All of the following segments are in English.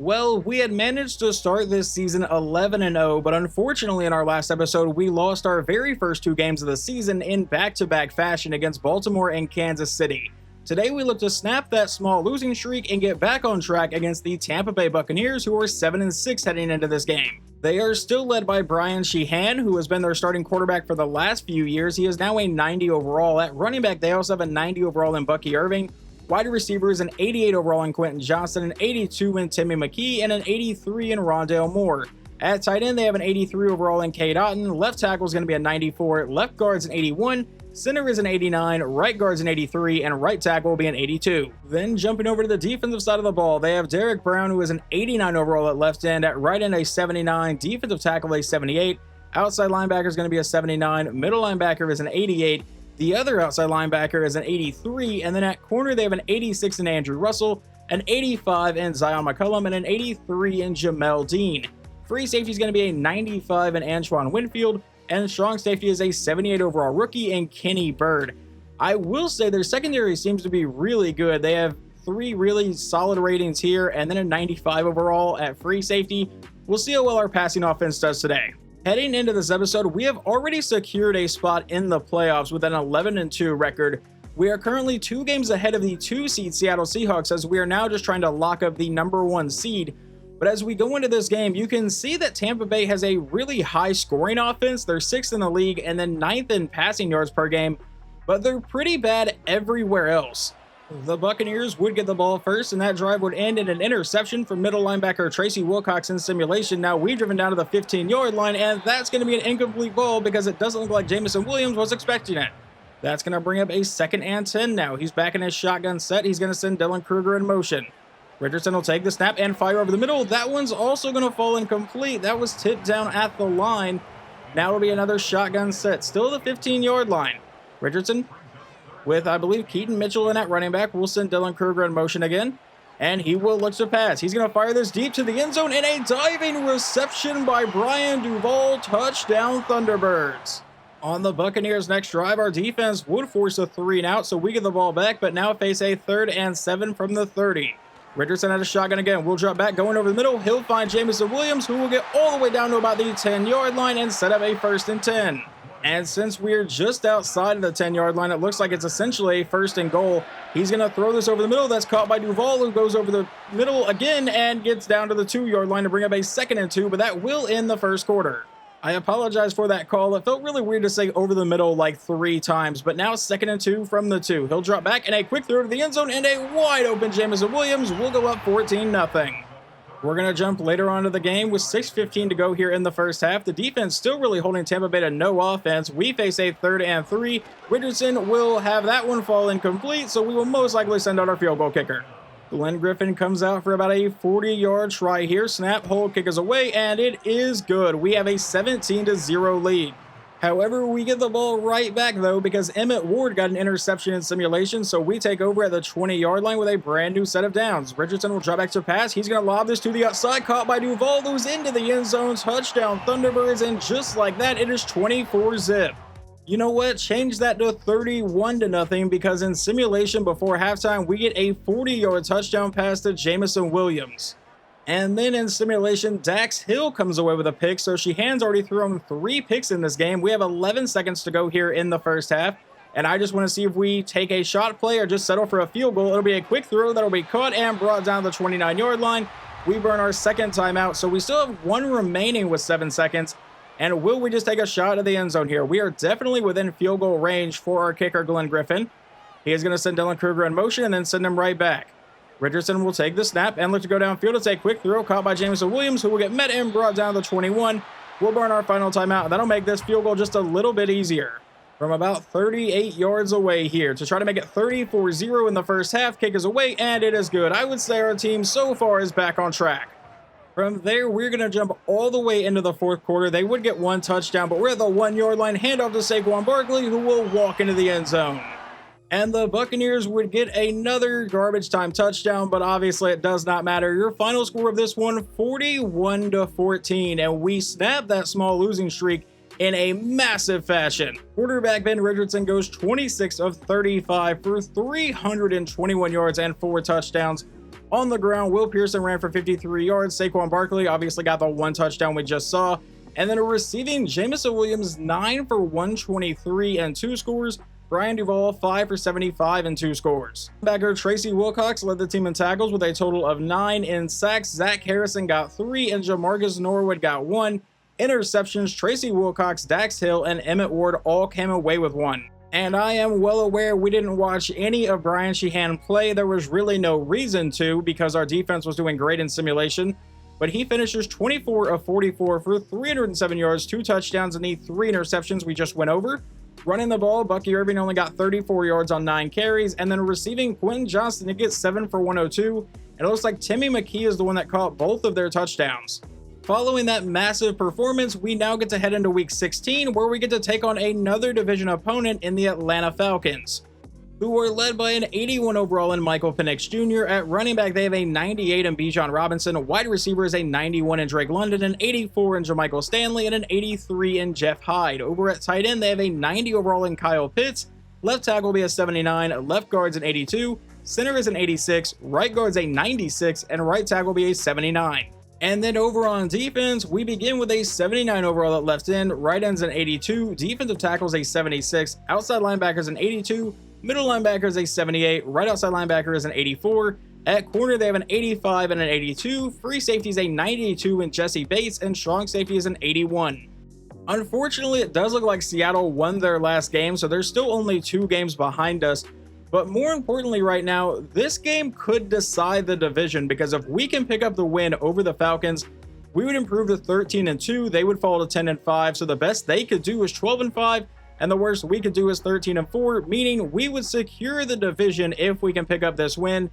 Well, we had managed to start this season 11-0, but unfortunately in our last episode, we lost our very first two games of the season in back-to-back fashion against Baltimore and Kansas City. Today we look to snap that small losing streak and get back on track against the Tampa Bay Buccaneers, who are 7-6 heading into this game. They are still led by Brian Sheehan, who has been their starting quarterback for the last few years. He is now a 90 overall. At running back, they also have a 90 overall in Bucky Irving. Wide receivers, an 88 overall in Quentin Johnston, an 82 in Timmy McKee, and an 83 in Rondale Moore. At tight end, they have an 83 overall in Cade Otton. Left tackle is going to be a 94. Left guard's an 81. Center is an 89. Right guard's an 83. And right tackle will be an 82. Then jumping over to the defensive side of the ball, they have Derek Brown, who is an 89 overall at left end. At right end, a 79. Defensive tackle, a 78. Outside linebacker is going to be a 79. Middle linebacker is an 88. The other outside linebacker is an 83, and then at corner they have an 86 in Andrew Russell, an 85 in Zion McCollum, and an 83 in Jamel Dean. Free safety is going to be a 95 in Antoine Winfield, and strong safety is a 78 overall rookie in Kenny Bird. I will say their secondary seems to be really good. They have 3 really solid ratings here, and then a 95 overall at free safety. We'll see how well our passing offense does today. Heading into this episode, we have already secured a spot in the playoffs with an 11-2 record. We are currently 2 games ahead of the 2-seed Seattle Seahawks, as we are now just trying to lock up the number 1 seed. But as we go into this game, you can see that Tampa Bay has a really high scoring offense. They're 6th in the league and then 9th in passing yards per game, but they're pretty bad everywhere else. The Buccaneers would get the ball first, and that drive would end in an interception from middle linebacker Tracy Wilcox in simulation. Now we've driven down to the 15-yard line, and that's going to be an incomplete ball because it doesn't look like Jameson Williams was expecting it. That's going to bring up a 2nd and 10 now. He's back in his shotgun set. He's going to send Dylan Kruger in motion. Richardson will take the snap and fire over the middle. That one's also going to fall incomplete. That was tipped down at the line. Now it'll be another shotgun set. Still the 15-yard line. Richardson with, I believe, Keaton Mitchell in at running back. We'll send Dylan Kruger in motion again. And he will look to pass. He's going to fire this deep to the end zone, and a diving reception by Brian Duvall. Touchdown Thunderbirds. On the Buccaneers' next drive, our defense would force a 3-and-out, so we get the ball back, but now face a 3rd and 7 from the 30. Richardson at a shotgun again. We'll drop back, going over the middle. He'll find Jameson Williams, who will get all the way down to about the 10-yard line and set up a 1st and 10. And since we're just outside of the 10-yard line, it looks like it's essentially a 1st and goal. He's going to throw this over the middle. That's caught by Duvall, who goes over the middle again and gets down to the 2-yard line to bring up a 2nd and 2, but that will end the first quarter. I apologize for that call. It felt really weird to say over the middle like 3 times, but now 2nd and 2 from the 2. He'll drop back and a quick throw to the end zone, and a wide open Jameson Williams will go up 14-0. We're going to jump later on to the game with 6:15 to go here in the first half. The defense still really holding Tampa Bay to no offense. We face a 3rd and 3. Richardson will have that one fall incomplete, so we will most likely send out our field goal kicker. Glenn Griffin comes out for about a 40-yard try here. Snap, hold, kick is away, and it is good. We have a 17-0 lead. However, we get the ball right back, though, because Emmett Ward got an interception in simulation, so we take over at the 20-yard line with a brand new set of downs. Richardson will drop back to pass. He's going to lob this to the outside, caught by Duvall, who's into the end zone. Touchdown Thunderbirds, and just like that, it is 24-zip. You know what? Change that to 31-0, because in simulation before halftime, we get a 40-yard touchdown pass to Jameson Williams. And then in simulation, Dax Hill comes away with a pick, so Sheehan's already thrown 3 picks in this game. We have 11 seconds to go here in the first half, and I just want to see if we take a shot play or just settle for a field goal. It'll be a quick throw that'll be caught and brought down the 29-yard line. We burn our 2nd timeout, so we still have 1 remaining with 7 seconds. And will we just take a shot at the end zone here? We are definitely within field goal range for our kicker, Glenn Griffin. He is going to send Dylan Kruger in motion and then send him right back. Richardson will take the snap and look to go downfield. It's a quick throw caught by Jameson Williams, who will get met and brought down to the 21. We'll burn our final timeout, and that'll make this field goal just a little bit easier. From about 38 yards away here to try to make it 34-0 in the first half. Kick is away, and it is good. I would say our team so far is back on track. From there, we're going to jump all the way into the 4th quarter. They would get 1 touchdown, but we're at the 1-yard line. Handoff to Saquon Barkley, who will walk into the end zone. And the Buccaneers would get another garbage time touchdown, but obviously it does not matter. Your final score of this one, 41-14, and we snap that small losing streak in a massive fashion. Quarterback Ben Richardson goes 26 of 35 for 321 yards and 4 touchdowns. On the ground, Will Pearson ran for 53 yards. Saquon Barkley obviously got the one touchdown we just saw. And then receiving, Jameson Williams 9 for 123 and 2 scores. Brian Duvall 5 for 75 and 2 scores. Backer Tracy Wilcox led the team in tackles with a total of 9. In sacks, Zach Harrison got 3 and Jamarcus Norwood got 1. Interceptions, Tracy Wilcox, Dax Hill, and Emmett Ward all came away with 1. And I am well aware we didn't watch any of Brian Sheehan play. There was really no reason to because our defense was doing great in simulation. But he finishes 24 of 44 for 307 yards, 2 touchdowns, and the 3 interceptions we just went over. Running the ball, Bucky Irving only got 34 yards on 9 carries. And then receiving, Quentin Johnston, he gets 7 for 102. And it looks like Timmy McKee is the one that caught both of their touchdowns. Following that massive performance, we now get to head into week 16, where we get to take on another division opponent in the Atlanta Falcons, who are led by an 81 overall in Michael Penix Jr. At running back, they have a 98 in Bijan Robinson. Wide receiver is a 91 in Drake London, an 84 in Jermichael Stanley, and an 83 in Jeff Hyde. Over at tight end, they have a 90 overall in Kyle Pitts. Left tackle will be a 79, left guard's an 82, center is an 86, right guard's a 96, and right tackle will be a 79. And then over on defense, we begin with a 79 overall at left end, right end's an 82, defensive tackle's a 76, outside linebacker's an 82, middle linebacker is a 78, right outside linebacker is an 84. At corner, they have an 85 and an 82, free safety is a 92 in Jesse Bates, and strong safety is an 81. Unfortunately, it does look like Seattle won their last game, so they're still only 2 games behind us. But more importantly right now, this game could decide the division, because if we can pick up the win over the Falcons, we would improve to 13-2, they would fall to 10-5, so the best they could do is 12-5, and the worst we could do is 13-4, meaning we would secure the division if we can pick up this win.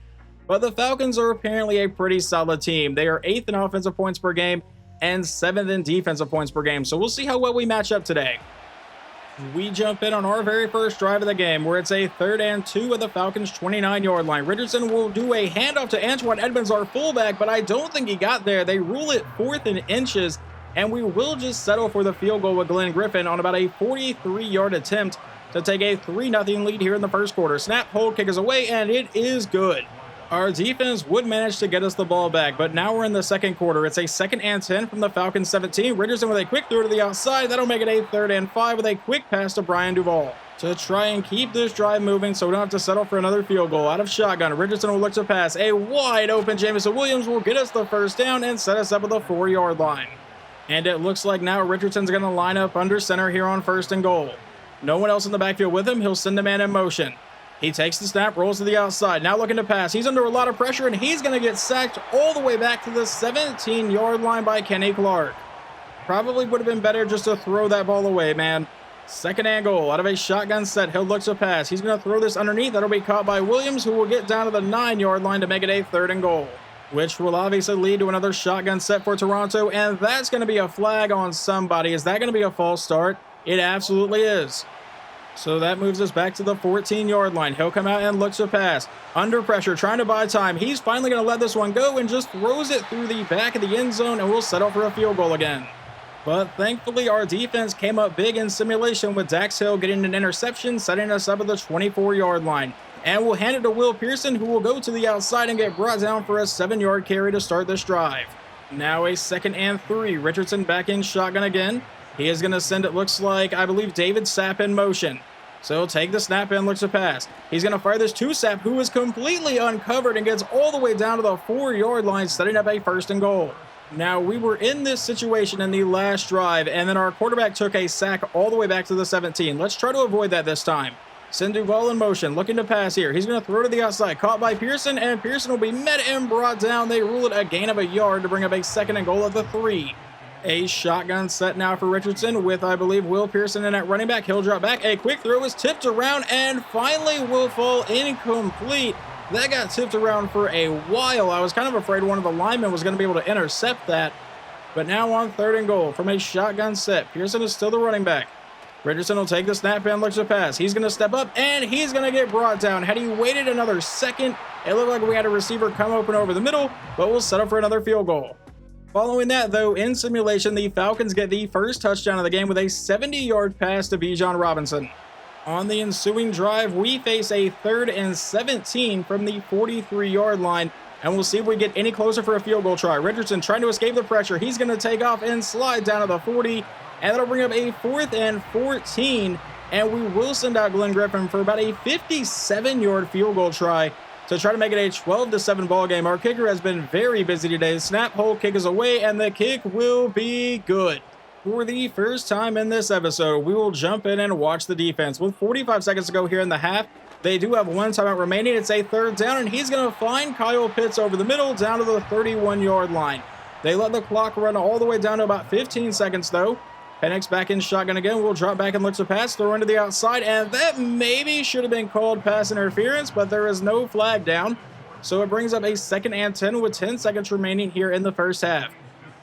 But the Falcons are apparently a pretty solid team. They are 8th in offensive points per game and 7th in defensive points per game, so we'll see how well we match up today. We jump in on our very first drive of the game, where it's a 3rd and 2 at the Falcons' 29-yard line. Richardson will do a handoff to Antoine Edmonds, our fullback, but I don't think he got there. They rule it 4th and inches, and we will just settle for the field goal with Glenn Griffin on about a 43-yard attempt to take a 3-0 lead here in the first quarter. Snap, hold, kick is away, and it is good. Our defense would manage to get us the ball back, but now we're in the second quarter. It's a 2nd and 10 from the Falcons 17. Richardson with a quick throw to the outside. That'll make it a 3rd and 5 with a quick pass to Brian Duvall to try and keep this drive moving so we don't have to settle for another field goal. Out of shotgun, Richardson will look to pass. A wide open Jameson Williams will get us the first down and set us up at the 4-yard line. And it looks like now Richardson's going to line up under center here on 1st and goal. No one else in the backfield with him. He'll send a man in motion. He takes the snap, rolls to the outside, now looking to pass. He's under a lot of pressure, and he's going to get sacked all the way back to the 17-yard line by Kenny Clark. Probably would have been better just to throw that ball away, man. 2nd and goal. Out of a shotgun set, he'll look to pass. He's going to throw this underneath. That'll be caught by Williams, who will get down to the 9-yard line to make it a 3rd and goal, which will obviously lead to another shotgun set for Toronto, and that's going to be a flag on somebody. Is that going to be a false start? It absolutely is. So that moves us back to the 14-yard line. He'll come out and look to pass. Under pressure, trying to buy time. He's finally going to let this one go and just throws it through the back of the end zone, and we'll settle for a field goal again. But thankfully, our defense came up big in simulation with Dax Hill getting an interception, setting us up at the 24-yard line. And we'll hand it to Will Pearson, who will go to the outside and get brought down for a 7-yard carry to start this drive. Now a 2nd and 3. Richardson back in shotgun again. He is going to send, it looks like, I believe, David Sapp in motion. So he'll take the snap and looks to pass. He's going to fire this to Sapp, who is completely uncovered and gets all the way down to the 4-yard line, setting up a 1st and goal. Now, we were in this situation in the last drive, and then our quarterback took a sack all the way back to the 17. Let's try to avoid that this time. Send Duvall in motion, looking to pass here. He's going to throw to the outside, caught by Pearson, and Pearson will be met and brought down. They rule it a gain of a yard to bring up a 2nd and goal at the 3. A shotgun set now for Richardson with, I believe, Will Pearson in at running back. He'll drop back. A quick throw is tipped around and finally will fall incomplete. That got tipped around for a while. I was kind of afraid one of the linemen was going to be able to intercept that. But now on 3rd and goal from a shotgun set. Pearson is still the running back. Richardson will take the snap and looks to pass. He's going to step up and he's going to get brought down. Had he waited another second, it looked like we had a receiver come open over the middle, but we'll settle for another field goal. Following that, though, in simulation, the Falcons get the first touchdown of the game with a 70-yard pass to Bijan Robinson. On the ensuing drive, we face a 3rd and 17 from the 43-yard line, And we'll see if we get any closer for a field goal try. Richardson trying to escape the pressure. He's going to take off and slide down to the 40. And that'll bring up a 4th and 14. And we will send out Glenn Griffin for about a 57-yard field goal try to try to make it a 12-7 ball game. Our kicker has been very busy today. The snap, hold, kick is away, and the kick will be good. For the first time in this episode, we will jump in and watch the defense. With 45 seconds to go here in the half, they do have one timeout remaining. It's a 3rd down, and he's going to find Kyle Pitts over the middle down to the 31-yard line. They let the clock run all the way down to about 15 seconds, though. Penix back in shotgun again. We'll drop back and look to pass, throw into the outside, and that maybe should have been called pass interference, but there is no flag down. So it brings up a 2nd and 10 with 10 seconds remaining here in the first half.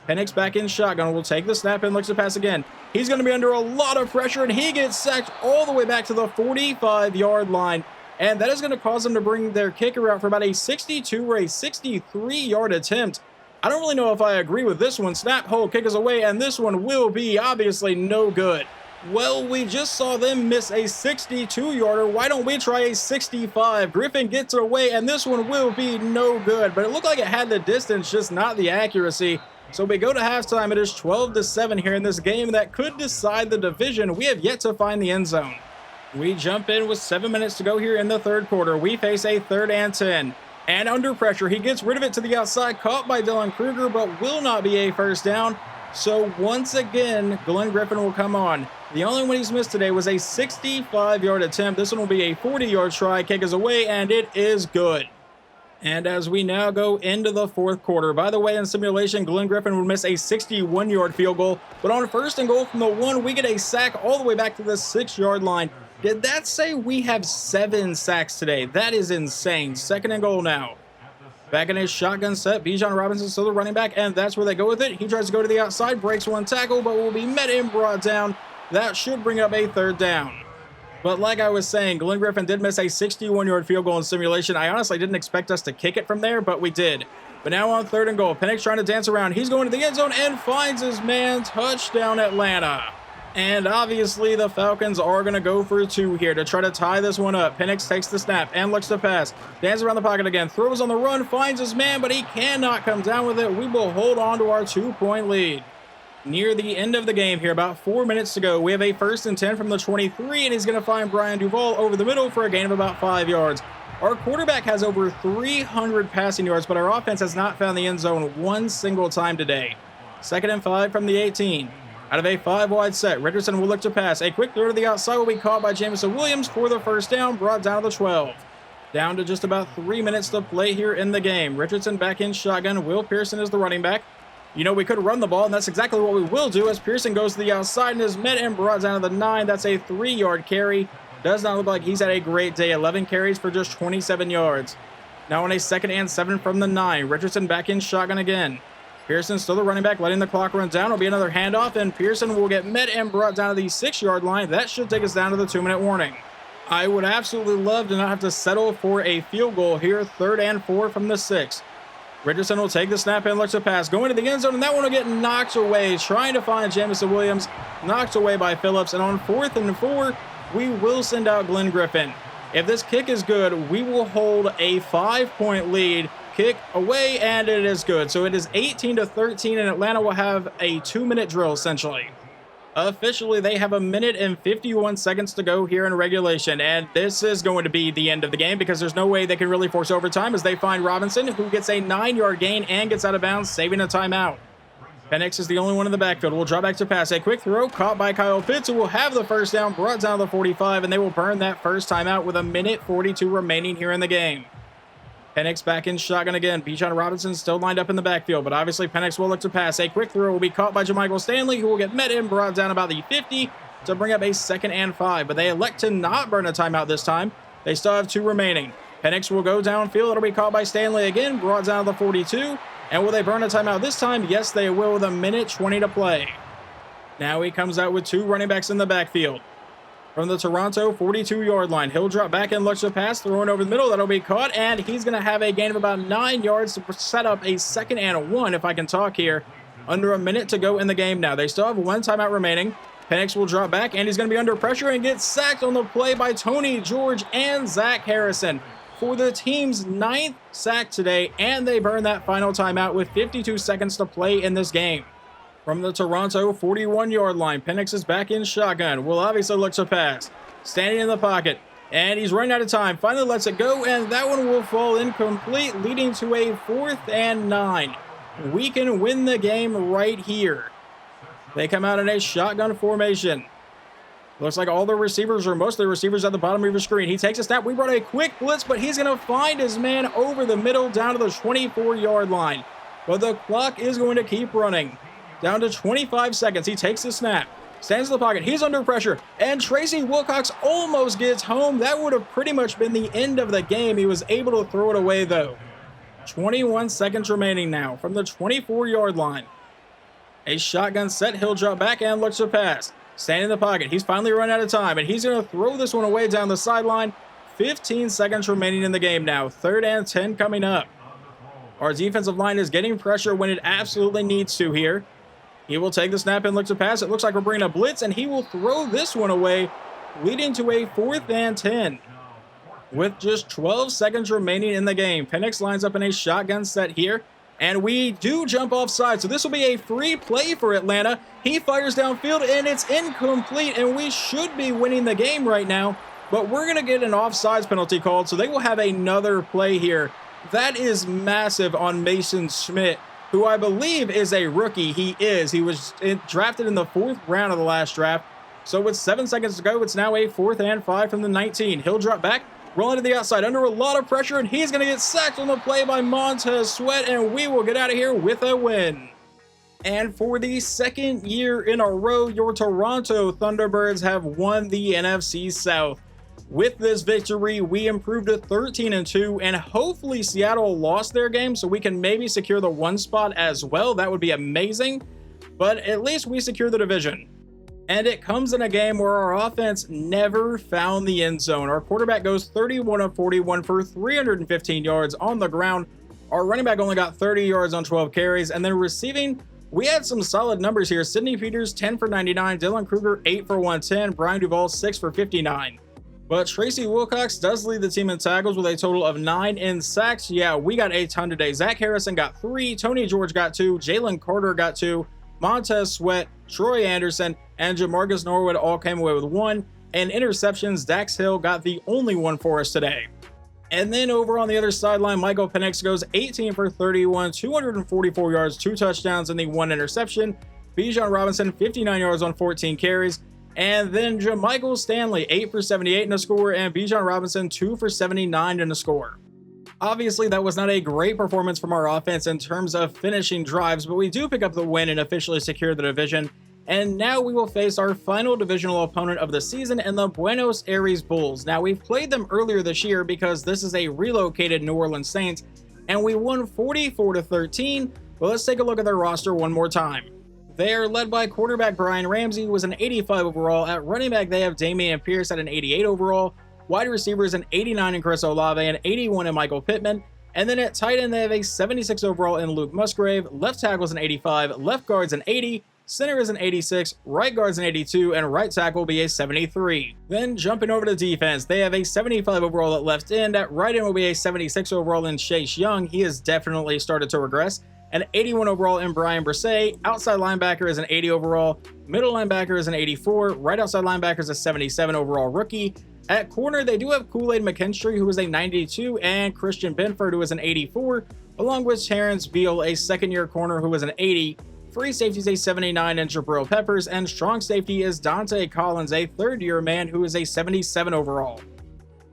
Penix back in shotgun. Will take the snap and looks to pass again. He's going to be under a lot of pressure, and he gets sacked all the way back to the 45-yard line. And that is going to cause them to bring their kicker out for about a 62 or a 63-yard attempt. I don't really know if I agree with this one. Snap, hold, kick is away, and this one will be obviously no good. Well, we just saw them miss a 62-yarder. Why don't we try a 65? Griffin gets it away, and this one will be no good. But it looked like it had the distance, just not the accuracy. So we go to halftime. It is 12-7 here in this game that could decide the division. We have yet to find the end zone. We jump in with 7 minutes to go here in the third quarter. We face a 3rd and 10. And under pressure, he gets rid of it to the outside, caught by Dylan Kruger, but will not be a first down. So once again, Glenn Griffin will come on. The only one he's missed today was a 65-yard attempt. This one will be a 40-yard try. Kick is away, and it is good. And as we now go into the fourth quarter, by the way, in simulation, Glenn Griffin would miss a 61-yard field goal. But on 1st and goal from the 1, we get a sack all the way back to the 6-yard line. Did that say we have 7 sacks today? That is insane. 2nd and goal now. Back in his shotgun set, Bijan Robinson still the running back, and that's where they go with it. He tries to go to the outside, breaks one tackle, but will be met and brought down. That should bring up a 3rd down. But like I was saying, Glenn Griffin did miss a 61-yard field goal in simulation. I honestly didn't expect us to kick it from there, but we did. But now on 3rd and goal, Penix trying to dance around. He's going to the end zone and finds his man. Touchdown, Atlanta. And obviously the Falcons are going to go for 2 here to try to tie this one up. Penix takes the snap and looks to pass. Dances around the pocket again. Throws on the run, finds his man, but he cannot come down with it. We will hold on to our 2-point lead. Near the end of the game here, about 4 minutes to go, we have a 1st and 10 from the 23, and he's going to find Brian Duvall over the middle for a gain of about 5 yards. Our quarterback has over 300 passing yards, but our offense has not found the end zone one single time today. 2nd and 5 from the 18. Out of a 5-wide set, Richardson will look to pass. A quick throw to the outside will be caught by Jamison Williams for the first down, brought down to the 12. Down to just about 3 minutes to play here in the game. Richardson back in shotgun. Will Pearson is the running back. You know, we could run the ball, and that's exactly what we will do as Pearson goes to the outside and is met and brought down to the 9. That's a 3-yard carry. Does not look like he's had a great day. 11 carries for just 27 yards. Now on a 2nd and 7 from the 9. Richardson back in shotgun again. Pearson still the running back, letting the clock run down. It'll be another handoff, and Pearson will get met and brought down to the 6-yard line. That should take us down to the 2-minute warning. I would absolutely love to not have to settle for a field goal here. 3rd and 4 from the 6. Richardson will take the snap and looks to pass. Going to the end zone, and that one will get knocked away. Trying to find Jamison Williams. Knocked away by Phillips. And on 4th and 4, we will send out Glenn Griffin. If this kick is good, we will hold a 5-point lead. Kick away, and it is good. So it is 18-13, and Atlanta will have a 2-minute drill, essentially. Officially, they have 1 minute and 51 seconds to go here in regulation, and this is going to be the end of the game because there's no way they can really force overtime as they find Robinson, who gets a 9-yard gain and gets out of bounds, saving a timeout. Penix is the only one in the backfield. We'll draw back to pass. A quick throw caught by Kyle Pitts, who will have the first down, brought down to the 45, and they will burn that first timeout with 1 minute 42 remaining here in the game. Penix back in shotgun again. Bijan Robinson still lined up in the backfield, but obviously Penix will look to pass. A quick throw will be caught by Jermichael Stanley, who will get met and brought down about the 50 to bring up a 2nd and 5, but they elect to not burn a timeout this time. They still have 2 remaining. Penix will go downfield. It'll be caught by Stanley again, brought down to the 42. And will they burn a timeout this time? Yes, they will with 1 minute 20 to play. Now he comes out with 2 running backs in the backfield. From the Toronto 42-yard line, he'll drop back and looks to pass, throwing over the middle. That'll be caught, and he's going to have a gain of about 9 yards to set up a 2nd and 1, if I can talk here. Under 1 minute to go in the game now. They still have 1 timeout remaining. Penix will drop back, and he's going to be under pressure and get sacked on the play by Tony George and Zach Harrison. for the team's 9th sack today, and they burn that final timeout with 52 seconds to play in this game. From the Toronto 41-yard line, Penix is back in shotgun. Will obviously look to pass. Standing in the pocket, and he's running out of time. Finally lets it go, and that one will fall incomplete, leading to a 4th and 9. We can win the game right here. They come out in a shotgun formation. Looks like all the receivers, or most of the receivers, at the bottom of your screen. He takes a snap. We brought a quick blitz, but he's going to find his man over the middle down to the 24-yard line. But the clock is going to keep running. Down to 25 seconds. He takes the snap. Stands in the pocket. He's under pressure. And Tracy Wilcox almost gets home. That would have pretty much been the end of the game. He was able to throw it away, though. 21 seconds remaining now from the 24-yard line. A shotgun set. He'll drop back and looks to pass. Standing in the pocket. He's finally run out of time, and he's going to throw this one away down the sideline. 15 seconds remaining in the game now. 3rd and 10 coming up. Our defensive line is getting pressure when it absolutely needs to here. He will take the snap and look to pass. It looks like we're bringing a blitz, and he will throw this one away, leading to a 4th and 10. With just 12 seconds remaining in the game, Penix lines up in a shotgun set here, and we do jump offside, so this will be a free play for Atlanta. He fires downfield, and it's incomplete, and we should be winning the game right now, but we're going to get an offsides penalty called, so they will have another play here. That is massive on Mason Smith, who I believe is a rookie. He is. He was drafted in the 4th round of the last draft. So with 7 seconds to go, it's now a 4th and 5 from the 19. He'll drop back, rolling to the outside under a lot of pressure, and he's going to get sacked on the play by Montez Sweat, and we will get out of here with a win. And for the 2nd year in a row, your Toronto Thunderbirds have won the NFC South. With this victory, we improved to 13-2, and hopefully Seattle lost their game so we can maybe secure the 1 spot as well. That would be amazing, but at least we secure the division. And it comes in a game where our offense never found the end zone. Our quarterback goes 31 of 41 for 315 yards on the ground. Our running back only got 30 yards on 12 carries, and then receiving, we had some solid numbers here. Sidney Peters, 10 for 99, Dylan Kruger, 8 for 110, Brian Duvall, 6 for 59. But Tracy Wilcox does lead the team in tackles with a total of 9 in sacks. Yeah, we got a ton today. Zach Harrison got 3, Tony George got 2, Jalen Carter got 2, Montez Sweat, Troy Anderson, and Jamarcus Norwood all came away with 1. And interceptions, Dax Hill got the only one for us today. And then over on the other sideline, Michael Penix goes 18 for 31, 244 yards, 2 touchdowns, and the 1 interception. Bijan Robinson, 59 yards on 14 carries. And then Jamichael Stanley, 8 for 78 in a score, and Bijan Robinson, 2 for 79 in a score. Obviously, that was not a great performance from our offense in terms of finishing drives, but we do pick up the win and officially secure the division. And now we will face our final divisional opponent of the season in the Buenos Aires Bulls. Now, we've played them earlier this year because this is a relocated New Orleans Saints, and we won 44-13, but let's take a look at their roster one more time. They are led by quarterback Brian Ramsey, who was an 85 overall. At running back, they have Damian Pierce at an 88 overall. Wide receivers, an 89 in Chris Olave, an 81 in Michael Pittman. And then at tight end, they have a 76 overall in Luke Musgrave. Left tackle is an 85, left guard's an 80, center is an 86, right guard's an 82, and right tackle will be a 73. Then jumping over to defense, they have a 75 overall at left end. At right end will be a 76 overall in Chase Young. He has definitely started to regress. An 81 overall in Brian Brisset. Outside linebacker is an 80 overall. Middle linebacker is an 84. Right outside linebacker is a 77 overall rookie. At corner, they do have Kool-Aid McKinstry, who is a 92, and Christian Benford, who is an 84, along with Terrence Beal, a second-year corner, who is an 80. Free safety is a 79, and Jabril Peppers, and strong safety is Dante Collins, a third-year man, who is a 77 overall.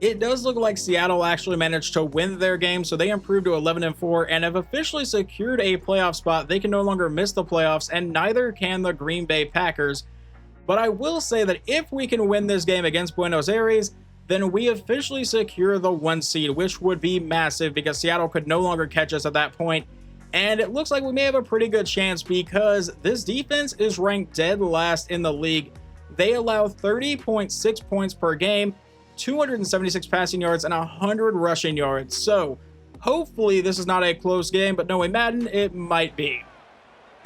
It does look like Seattle actually managed to win their game, so they improved to 11-4 and have officially secured a playoff spot. They can no longer miss the playoffs, and neither can the Green Bay Packers. But I will say that if we can win this game against Buenos Aires, then we officially secure the 1 seed, which would be massive because Seattle could no longer catch us at that point. And it looks like we may have a pretty good chance because this defense is ranked dead last in the league. They allow 30.6 points per game, 276 passing yards, and 100 rushing yards. So hopefully this is not a close game, but knowing Madden, it might be.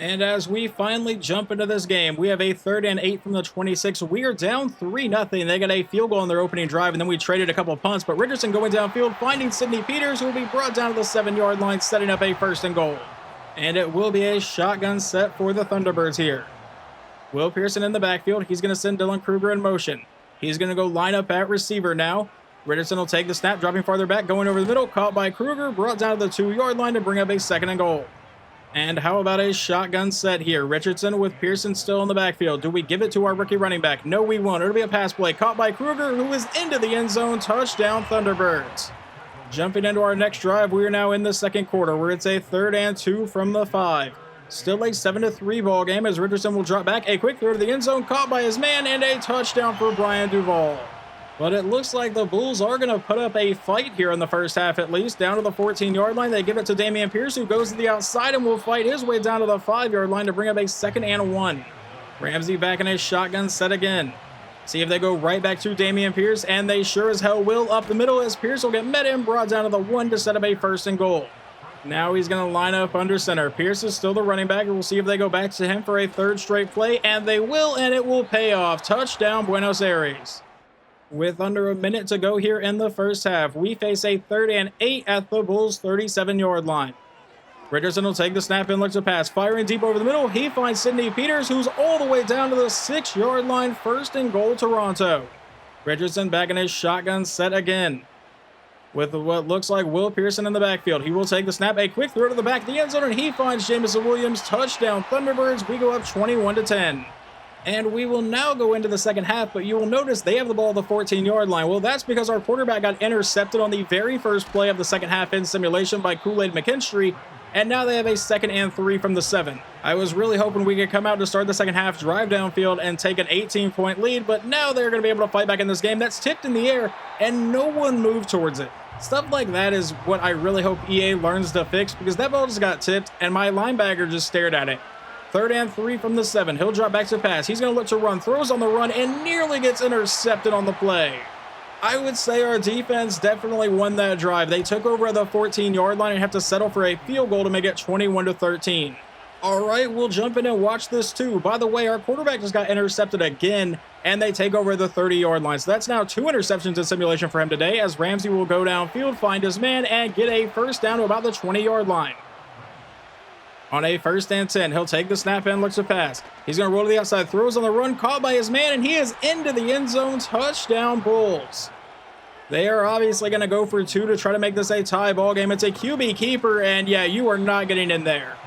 And as we finally jump into this game, we have a 3rd and 8 from the 26. We are down 3-0. They got a field goal on their opening drive, and then we traded a couple of punts. But Richardson going downfield, finding Sidney Peters, who will be brought down to the 7-yard line, setting up a 1st and goal. And it will be a shotgun set for the Thunderbirds here. Will Pearson in the backfield. He's going to send Dylan Kruger in motion. He's going to go line up at receiver now. Richardson will take the snap, dropping farther back, going over the middle, caught by Kruger, brought down to the 2-yard line to bring up a 2nd and goal. And how about a shotgun set here? Richardson with Pearson still in the backfield. Do we give it to our rookie running back? No, we won't. It'll be a pass play caught by Kruger, who is into the end zone. Touchdown, Thunderbirds. Jumping into our next drive, we are now in the 2nd quarter, where it's a 3rd and 2 from the 5. Still a 7-3 ball game as Richardson will drop back. A quick throw to the end zone, caught by his man, and a touchdown for Brian Duvall. But it looks like the Bulls are going to put up a fight here in the first half at least. Down to the 14-yard line, they give it to Dameon Pierce, who goes to the outside and will fight his way down to the 5-yard line to bring up a 2nd and 1. Ramsey back in a shotgun set again. See if they go right back to Dameon Pierce, and they sure as hell will up the middle as Pierce will get met and brought down to the 1 to set up a 1st and goal. Now he's going to line up under center. Pierce is still the running back. We'll see if they go back to him for a 3rd straight play, and they will, and it will pay off. Touchdown, Buenos Aires. With under a minute to go here in the first half, we face a 3rd and 8 at the Bulls' 37-yard line. Richardson will take the snap and looks to pass. Firing deep over the middle, he finds Sidney Peters, who's all the way down to the 6-yard line. 1st and goal, Toronto. Richardson back in his shotgun set again. With what looks like Will Pearson in the backfield. He will take the snap, a quick throw to the back of the end zone, and he finds Jamison Williams. Touchdown, Thunderbirds. We go up 21-10. And we will now go into the second half, but you will notice they have the ball at the 14-yard line. Well, that's because our quarterback got intercepted on the very first play of the second half in simulation by Kool-Aid McKinstry, and now they have a 2nd and 3 from the 7. I was really hoping we could come out to start the second half, drive downfield, and take an 18-point lead, but now they're going to be able to fight back in this game. That's tipped in the air, and no one moved towards it. Stuff like that is what I really hope EA learns to fix, because that ball just got tipped, and my linebacker just stared at it. 3rd and 3 from the 7. He'll drop back to pass. He's going to look to run. Throws on the run and nearly gets intercepted on the play. I would say our defense definitely won that drive. They took over at the 14-yard line and have to settle for a field goal to make it 21-13. All right, we'll jump in and watch this too. By the way, our quarterback just got intercepted again, and they take over the 30-yard line. So that's now 2 interceptions in simulation for him today, as Ramsey will go downfield, find his man, and get a 1st down to about the 20-yard line. On a 1st and 10, he'll take the snap and looks to pass. He's going to roll to the outside, throws on the run, caught by his man, and he is into the end zone. Touchdown, Bulls. They are obviously going to go for 2 to try to make this a tie ball game. It's a QB keeper, and yeah, you are not getting in there.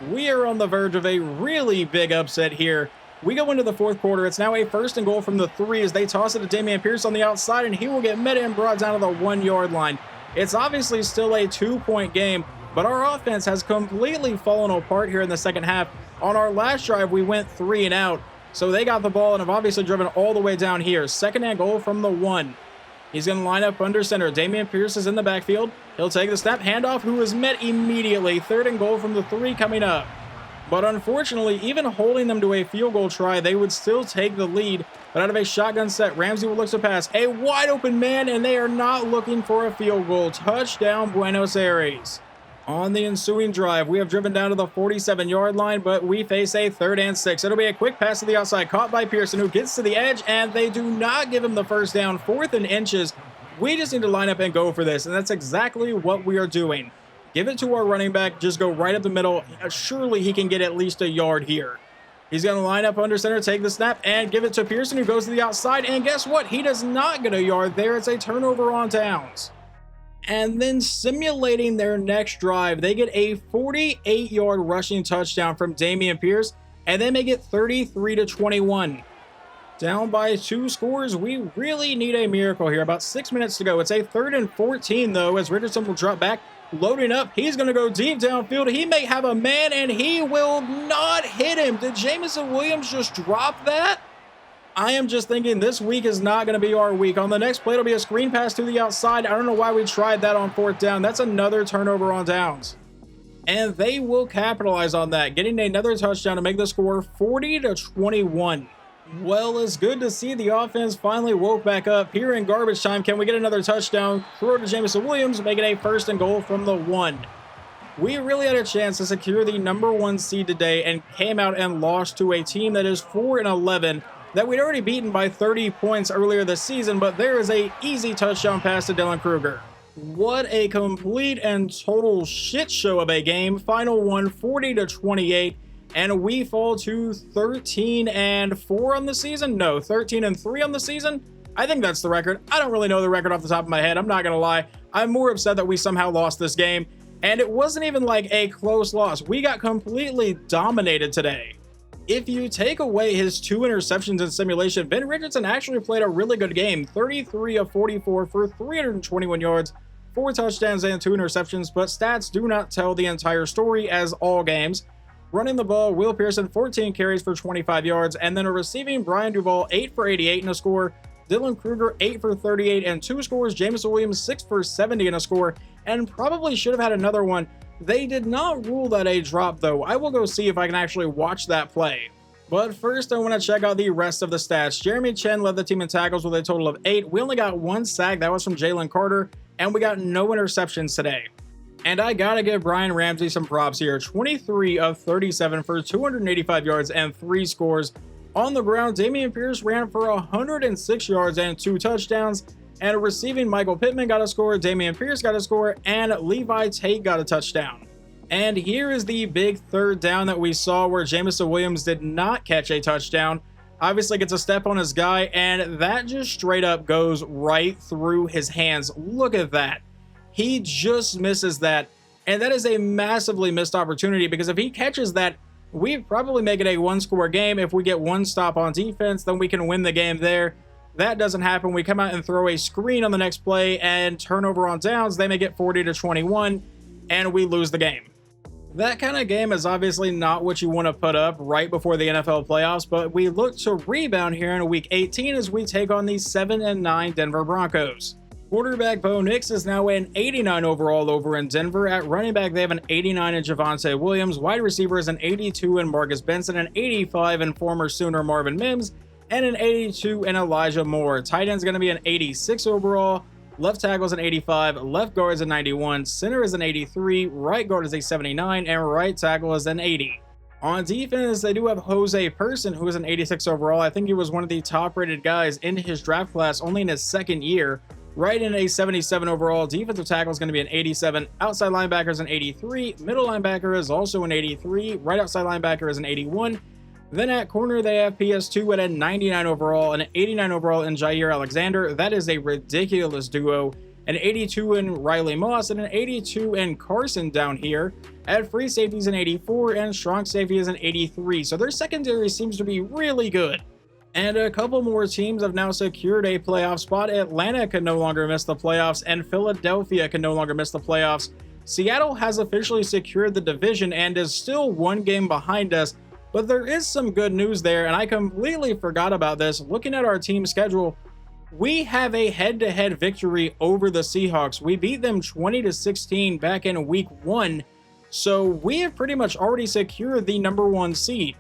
We are on the verge of a really big upset here. We go into the 4th quarter. It's now a 1st and goal from the 3 as they toss it to Dameon Pierce on the outside, and he will get met and brought down to the 1-yard line. It's obviously still a 2-point game, but our offense has completely fallen apart here in the second half. On our last drive, we went 3 and out, so they got the ball and have obviously driven all the way down here. 2nd and goal from the 1. He's going to line up under center. Dameon Pierce is in the backfield. He'll take the snap, handoff, who is met immediately. 3rd and goal from the 3 coming up. But unfortunately, even holding them to a field goal try, they would still take the lead. But out of a shotgun set, Ramsey will look to pass. A wide open man, and they are not looking for a field goal. Touchdown, Buenos Aires. On the ensuing drive, we have driven down to the 47-yard line, but we face a 3rd and 6. It'll be a quick pass to the outside, caught by Pearson, who gets to the edge, and they do not give him the 1st down. 4th and inches. We just need to line up and go for this, and that's exactly what we are doing. Give it to our running back, just go right up the middle. Surely he can get at least a yard here. He's going to line up under center, take the snap, and give it to Pearson, who goes to the outside, and guess what? He does not get a yard there. It's a turnover on downs. And then simulating their next drive, they get a 48-yard rushing touchdown from Dameon Pierce, and they make it 33-21. Down by 2 scores, we really need a miracle here. About 6 minutes to go. It's a 3rd and 14, though, as Richardson will drop back, loading up. He's going to go deep downfield. He may have a man, and he will not hit him. Did Jamison Williams just drop that? I am just thinking this week is not going to be our week. On the next play, it'll be a screen pass to the outside. I don't know why we tried that on 4th down. That's another turnover on downs. And they will capitalize on that, getting another touchdown to make the score 40-21. Well, it's good to see the offense finally woke back up. Here in garbage time, can we get another touchdown? Throw to Jamison Williams, making a 1st and goal from the 1. We really had a chance to secure the number 1 seed today and came out and lost to a team that is 4-11 that we'd already beaten by 30 points earlier this season, but there is a easy touchdown pass to Dylan Kruger. What a complete and total shit show of a game. Final one 40-28, and we fall to 13-4 on the season. No, 13-3 on the season. I think that's the record. I don't really know the record off the top of my head. I'm not gonna lie. I'm more upset that we somehow lost this game, and it wasn't even like a close loss. We got completely dominated today. If you take away his 2 interceptions in simulation, Ben Richardson actually played a really good game. 33 of 44 for 321 yards, 4 touchdowns and 2 interceptions, but stats do not tell the entire story as all games. Running the ball, Will Pearson 14 carries for 25 yards, and then a receiving Brian Duvall 8 for 88 in a score. Dylan Kruger 8 for 38 and 2 scores. Jameson Williams 6 for 70 in a score, and probably should have had another one. They did not rule that a drop though. I will go see if I can actually watch that play. But first I want to check out the rest of the stats. Jeremy Chen led the team in tackles with a total of 8. We only got 1 sack, that was from Jalen Carter, and we got no interceptions today. And I gotta give Brian Ramsey some props here. 23 of 37 for 285 yards and 3 scores. On the ground, Dameon Pierce ran for 106 yards and 2 touchdowns. And receiving, Michael Pittman got a score, Dameon Pierce got a score, and Levi Tate got a touchdown. And here is the big third down that we saw where Jameson Williams did not catch a touchdown. Obviously gets a step on his guy, and that just straight up goes right through his hands. Look at that. He just misses that, and that is a massively missed opportunity, because if he catches that, we probably make it a 1-score game. If we get 1 stop on defense, then we can win the game there. That doesn't happen. We come out and throw a screen on the next play and turnover on downs. They make it 40-21, and we lose the game. That kind of game is obviously not what you want to put up right before the NFL playoffs, but we look to rebound here in Week 18 as we take on the 7-9 Denver Broncos. Quarterback Bo Nix is now an 89 overall over in Denver. At running back, they have an 89 in Javonte Williams. Wide receiver is an 82 in Marcus Benson, an 85 in former Sooner Marvin Mims, and an 82 in Elijah Moore. Tight end is going to be an 86 overall. Left tackle is an 85. Left guard is a 91. Center is an 83. Right guard is a 79. And right tackle is an 80. On defense, they do have Jose Person, who is an 86 overall. I think he was one of the top-rated guys in his draft class, only in his second year. Right in a 77 overall. Defensive tackle is going to be an 87. Outside linebacker is an 83. Middle linebacker is also an 83. Right outside linebacker is an 81. Then at corner, they have PS2 at a 99 overall and an 89 overall in Jair Alexander. That is a ridiculous duo. An 82 in Riley Moss and an 82 in Carson down here. At free safety is an 84 and strong safety is an 83. So their secondary seems to be really good. And a couple more teams have now secured a playoff spot. Atlanta can no longer miss the playoffs, and Philadelphia can no longer miss the playoffs. Seattle has officially secured the division and is still 1 game behind us. But there is some good news there, and I completely forgot about this. Looking at our team schedule, we have a head-to-head victory over the Seahawks. We beat them 20-16 back in Week 1, so we have pretty much already secured the number 1 seed.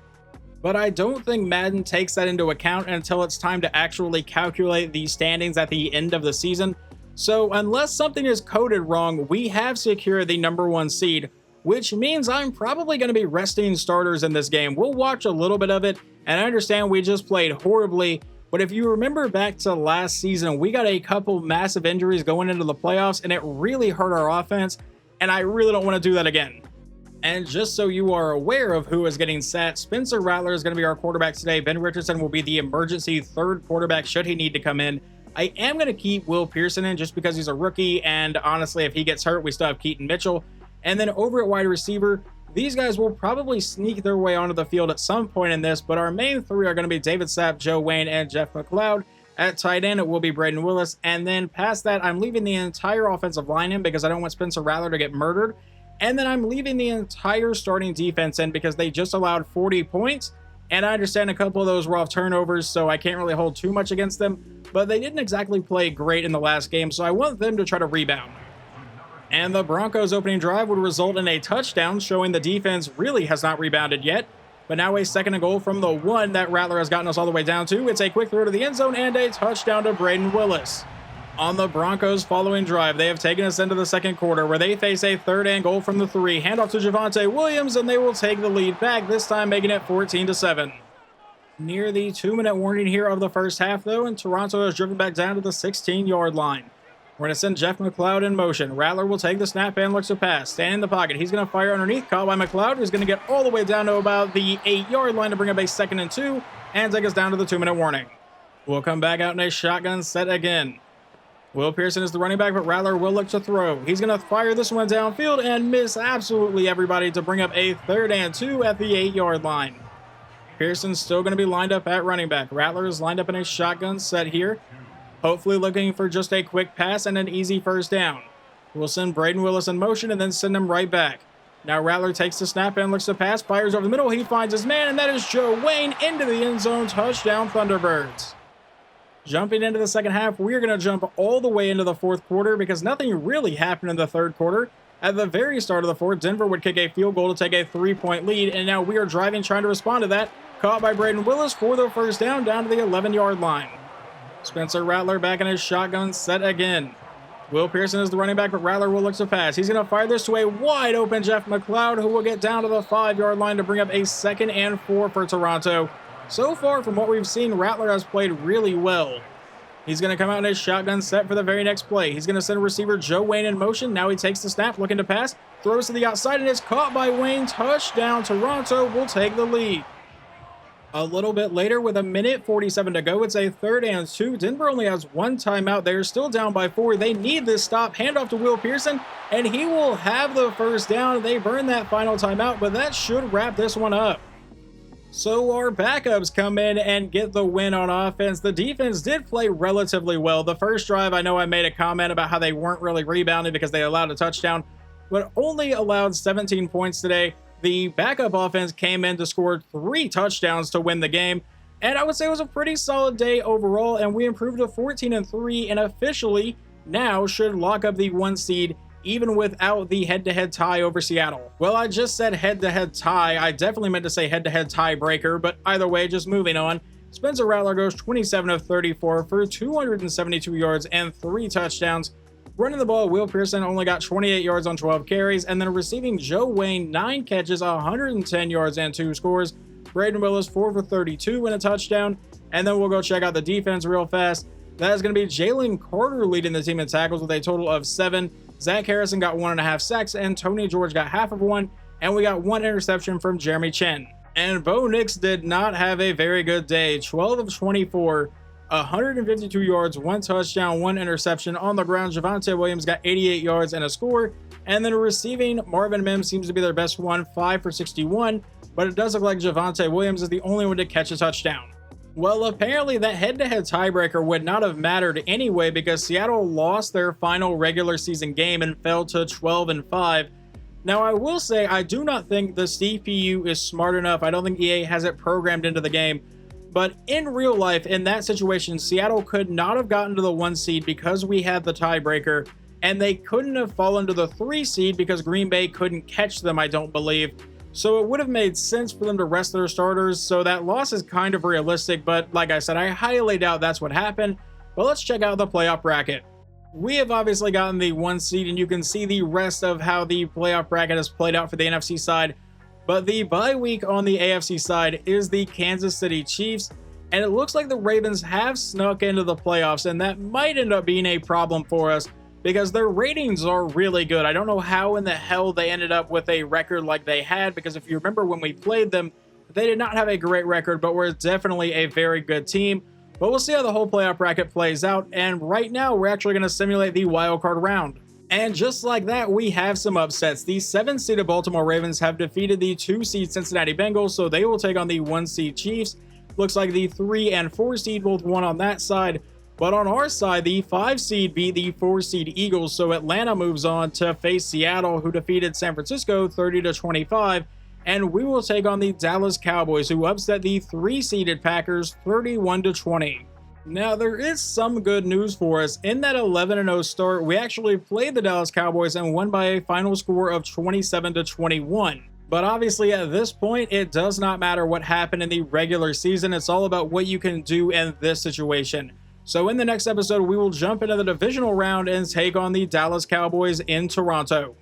But I don't think Madden takes that into account until it's time to actually calculate the standings at the end of the season. So unless something is coded wrong, we have secured the number 1 seed, which means I'm probably going to be resting starters in this game. We'll watch a little bit of it, and I understand we just played horribly, but if you remember back to last season, we got a couple massive injuries going into the playoffs, and it really hurt our offense, and I really don't want to do that again. And just so you are aware of who is getting sat, Spencer Rattler is going to be our quarterback today. Ben Richardson will be the emergency 3rd quarterback should he need to come in. I am going to keep Will Pearson in just because he's a rookie, and honestly, if he gets hurt, we still have Keaton Mitchell. And then over at wide receiver, these guys will probably sneak their way onto the field at some point in this, but our main 3 are going to be David Sapp, Joe Wayne, and Jeff McLeod. At tight end, it will be Braden Willis. And then past that, I'm leaving the entire offensive line in because I don't want Spencer Rattler to get murdered. And then I'm leaving the entire starting defense in because they just allowed 40 points. And I understand a couple of those were off turnovers, so I can't really hold too much against them. But they didn't exactly play great in the last game, so I want them to try to rebound. And the Broncos' opening drive would result in a touchdown, showing the defense really has not rebounded yet. But now a 2nd and goal from the 1 that Rattler has gotten us all the way down to. It's a quick throw to the end zone and a touchdown to Braden Willis. On the Broncos' following drive, they have taken us into the second quarter where they face a third and goal from the 3. Handoff to Javonte Williams, and they will take the lead back, this time making it 14-7. Near the 2-minute warning here of the first half, though, and Toronto is driven back down to the 16-yard line. We're going to send Jeff McLeod in motion. Rattler will take the snap and looks to pass. Stand in the pocket. He's going to fire underneath. Caught by McLeod, who's going to get all the way down to about the 8-yard line to bring up a 2nd and 2 and take us down to the 2-minute warning. We'll come back out in a shotgun set again. Will Pearson is the running back, but Rattler will look to throw. He's going to fire this one downfield and miss absolutely everybody to bring up a 3rd and 2 at the 8-yard line. Pearson's still going to be lined up at running back. Rattler is lined up in a shotgun set here, hopefully looking for just a quick pass and an easy first down. We'll send Braden Willis in motion and then send him right back. Now Rattler takes the snap and looks to pass, fires over the middle. He finds his man, and that is Joe Wayne into the end zone. Touchdown, Thunderbirds. Jumping into the second half, we're going to jump all the way into the fourth quarter because nothing really happened in the third quarter. At the very start of the fourth, Denver would kick a field goal to take a 3-point lead, and now we are driving, trying to respond to that. Caught by Braden Willis for the first down to the 11-yard line. Spencer Rattler back in his shotgun set again. Will Pearson is the running back, but Rattler will look to pass. He's going to fire this to a wide open Jeff McLeod, who will get down to the 5-yard line to bring up a 2nd and 4 for Toronto. So far, from what we've seen, Rattler has played really well. He's going to come out in his shotgun set for the very next play. He's going to send receiver Joe Wayne in motion. Now he takes the snap, looking to pass. Throws to the outside, and it's caught by Wayne. Touchdown, Toronto will take the lead. A little bit later, with 1:47 to go, it's a 3rd and 2. Denver only has 1 timeout. They're still down by 4. They need this stop. Handoff to Will Pearson, and he will have the first down. They burn that final timeout, but that should wrap this one up. So our backups come in and get the win on offense. The defense did play relatively well. The first drive, I know I made a comment about how they weren't really rebounding because they allowed a touchdown, but only allowed 17 points today. The backup offense came in to score 3 touchdowns to win the game, and I would say it was a pretty solid day overall, and we improved to 14-3 and officially now should lock up the 1 seed even without the head-to-head tie over Seattle. Well, I just said head-to-head tie. I definitely meant to say head-to-head tiebreaker, but either way, just moving on. Spencer Rattler goes 27 of 34 for 272 yards and 3 touchdowns. Running the ball, Will Pearson only got 28 yards on 12 carries, and then receiving Joe Wayne 9 catches, 110 yards and 2 scores. Braden Willis 4 for 32 and a touchdown. And then we'll go check out the defense real fast. That is going to be Jalen Carter leading the team in tackles with a total of 7. Zach Harrison got 1.5 sacks, and Tony George got half of 1, and we got 1 interception from Jeremy Chen. And Bo Nix did not have a very good day. 12 of 24, 152 yards, 1 touchdown, 1 interception on the ground. Javonte Williams got 88 yards and a score. And then receiving, Marvin Mims seems to be their best one, 5 for 61, but it does look like Javonte Williams is the only one to catch a touchdown. Well, apparently that head-to-head tiebreaker would not have mattered anyway because Seattle lost their final regular season game and fell to 12-5. Now, I will say I do not think the CPU is smart enough. I don't think EA has it programmed into the game. But in real life, in that situation, Seattle could not have gotten to the 1 seed because we had the tiebreaker, and they couldn't have fallen to the 3 seed because Green Bay couldn't catch them, I don't believe. So it would have made sense for them to rest their starters, so that loss is kind of realistic, but like I said, I highly doubt that's what happened. But let's check out the playoff bracket. We have obviously gotten the 1 seed, and you can see the rest of how the playoff bracket has played out for the NFC side. But the bye week on the AFC side is the Kansas City Chiefs, and it looks like the Ravens have snuck into the playoffs, and that might end up being a problem for us, because their ratings are really good. I don't know how in the hell they ended up with a record like they had, because if you remember when we played them, they did not have a great record, but were definitely a very good team. But we'll see how the whole playoff bracket plays out, and right now we're actually going to simulate the wildcard round. And just like that, we have some upsets. The 7-seeded Baltimore Ravens have defeated the 2-seed Cincinnati Bengals, so they will take on the 1-seed Chiefs. Looks like the 3 and 4 seed both won on that side. But on our side, the 5 seed beat the 4 seed Eagles, so Atlanta moves on to face Seattle, who defeated San Francisco 30-25, and we will take on the Dallas Cowboys, who upset the 3-seeded Packers 31-20. Now, there is some good news for us. In that 11-0 start, we actually played the Dallas Cowboys and won by a final score of 27-21. But obviously, at this point, it does not matter what happened in the regular season. It's all about what you can do in this situation. So in the next episode, we will jump into the divisional round and take on the Dallas Cowboys in Toronto.